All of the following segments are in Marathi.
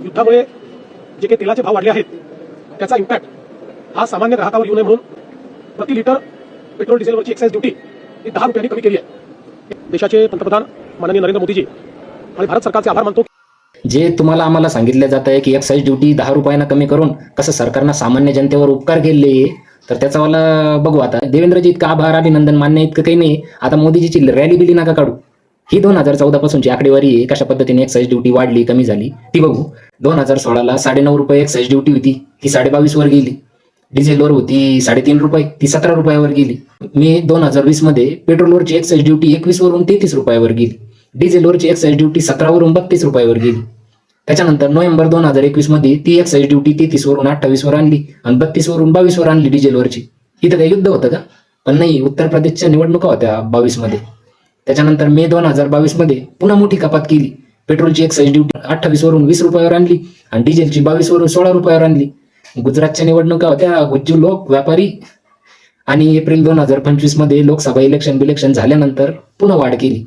युद्धामुळे जे काही तेलाचे भाव वाढले आहेत त्याचा इम्पॅक्ट हा सामान्य ग्राहकावर येऊ नये म्हणून प्रति लिटर पेट्रोल डिझेलवरची एक्साइज ड्युटी ही 10 रुपयांनी कमी केली आहे। देशाचे पंतप्रधान माननीय नरेंद्र मोदीजी आणि भारत सरकारचे आभार मानतो। जे तुम्हाला आम्हाला सांगितलं जात आहे की एक्साइज ड्युटी 10 रुपयांना कमी करून कसं सरकारनं सामान्य जनतेवर उपकार केले, तर त्याचा मला बघू आता। देवेंद्रजी इतका आभार अभिनंदन मान्य इतकं काही नाही। आता मोदीजीची रॅली बिली नका काढू। ही 2014 पासूनची आकडेवारी आहे, कशा पद्धतीने एक्साइज ड्युटी वाढली कमी झाली ती बघू। 2016ला 9.5 रुपये एक्साइज ड्युटी होती, ती 22.5 वर गेली। डिझेलवर होती 3.5 रुपये, ती 17 रुपयावर गेली। मे 2020 मध्ये पेट्रोलवरची एक्साइज ड्युटी 21 वरून 33 रुपयावर गेली। डिझेलवरची एक्साइज ड्युटी 17 वरून 32 रुपयावर गेली। त्याच्यानंतर नोव्हेंबर 2021 मध्ये ती एक्साइज ड्युटी 33 वरून 28 वर आणली आणि 32 वरून 22 वर आणली डिझेलवरची। इथं काही युद्ध होतं का? पण नाही, उत्तर प्रदेशच्या निवडणुका होत्या 22 मध्ये। त्याच्यानंतर मे 2022 मध्ये पुन्हा मोठी कपात केली। पेट्रोलची एक्साइज ड्युटी 28 वरून 20 रुपयावर आणली आणि डिझेलची 22 वरून 16 रुपयावर आणली। गुजरातच्या निवडणुका होत्या, गुज्जू लोक व्यापारी, आणि एप्रिल 2025 मध्ये लोकसभा इलेक्शन झाल्यानंतर पुन्हा वाढ केली।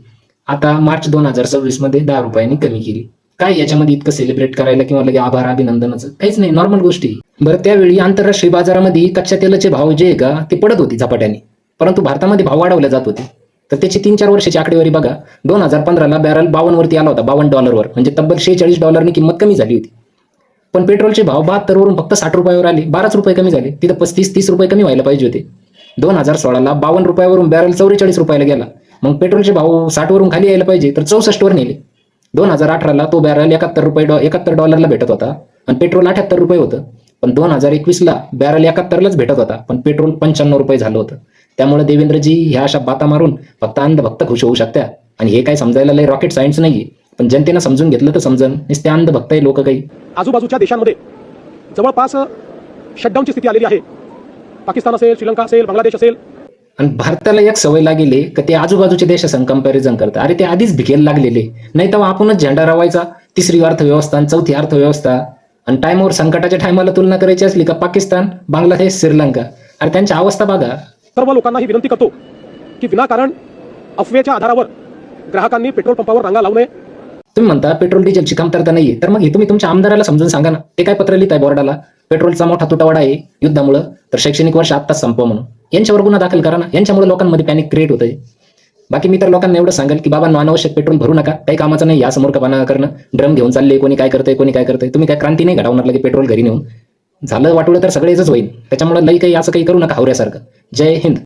आता मार्च 2026 मध्ये 10 रुपयांनी कमी केली। काय याच्यामध्ये इतकं सेलिब्रेट करायला किंवा लगे आभार अभिनंदनाचं काहीच नाही, नॉर्मल गोष्टी। बरं, त्यावेळी आंतरराष्ट्रीय बाजारामध्ये कच्च्या तेलाचे भाव जे आहे का ते पडत होते झपाट्याने, परंतु भारतामध्ये भाव वाढवले जात होते। तर त्याची 3-4 वर्षाची आकडेवारी बघा। 2015ला बॅरल 52 वरती आला होता, $52 म्हणजे तब्बल $46 किंमत कमी झाली होती। पण पेट्रोलचे भाव 72 वरून फक्त 60 रुपयावर आले, 12 रुपये कमी झाले। तिथं 35-30 रुपये कमी व्हायला पाहिजे होते। 2016ला 52 रुपयावरून बॅरल 44 रुपयाला गेला, मग पेट्रोलचे भाव 60 वरून खाली यायला पाहिजे, तर 64 वर नेले। 2018ला तो बॅरल $71 भेटत होता आणि पेट्रोल 78 रुपये होतं। पण 2021ला बॅरल 71लाच भेटत होता, पण पेट्रोल 95 रुपये झालं होतं। त्यामुळे देवेंद्रजी ह्या अशा बाता मारून फक्त अंधभक्त खुश होऊ शकत्या, आणि हे काय समजायला लय रॉकेट सायन्स नाहीये। पण जनतेनं समजून घेतलं तर समजन, नुसते अंधभक्त आहे लोक काही। आजूबाजूच्या देशांमध्ये जवळपास शटडाऊनची स्थिती आलेली आहे। पाकिस्तान असेल, श्रीलंका असेल, बांगलादेश असेल। आणि भारताला एक सवय लागेली की ते आजूबाजूच्या देशासंग कंपॅरिझन करतात। अरे ते आधीच भिकेला लागलेले, नाही तर आपणच झेंडा रवायचा। तिसरी अर्थव्यवस्था आणि चौथी अर्थव्यवस्था, आणि टाइमवर संकटाच्या टायमाला तुलना करायची असली का पाकिस्तान, बांगलादेश, श्रीलंका। अरे त्यांची अवस्था बघा। सर्व लोकांना ही विनंती करतो की विनाकारण अफवेच्या आधारावर ग्राहकांनी पेट्रोल पंपावर रांगा लावू नये। तुम्ही म्हणता पेट्रोल डिझेलची कमतरता नाहीये, तर मग हे तुम्ही तुमच्या आमदाराला समजून सांगा ना। ते काय पत्र लिहित आहे बोर्डाला, पेट्रोलचा मोठा तुटवडा आहे युद्धामुळे, तर शैक्षणिक वर्ष आत्ताच संपवा म्हणून। यांच्यावर गुन्हा दाखल करा ना, यांच्यामुळे लोकांमध्ये पॅनिक क्रिएट होतंय। बाकी मी तर लोकांना एवढं सांगेल की बाबा अनावश्यक पेट्रोल भरू नका, काही कामाचं नाही। या समोरपणा करणं, ड्रम घेऊन चालले, कोणी काय करतंय कोणी काय करतंय। तुम्ही काय क्रांती नाही घडवणार की पेट्रोल घरी नेऊन, झालं वाटवलं तर सगळेच होईल। त्याच्यामुळे लई काही असं काही करू नका हावऱ्यासारखं। जय हिंद।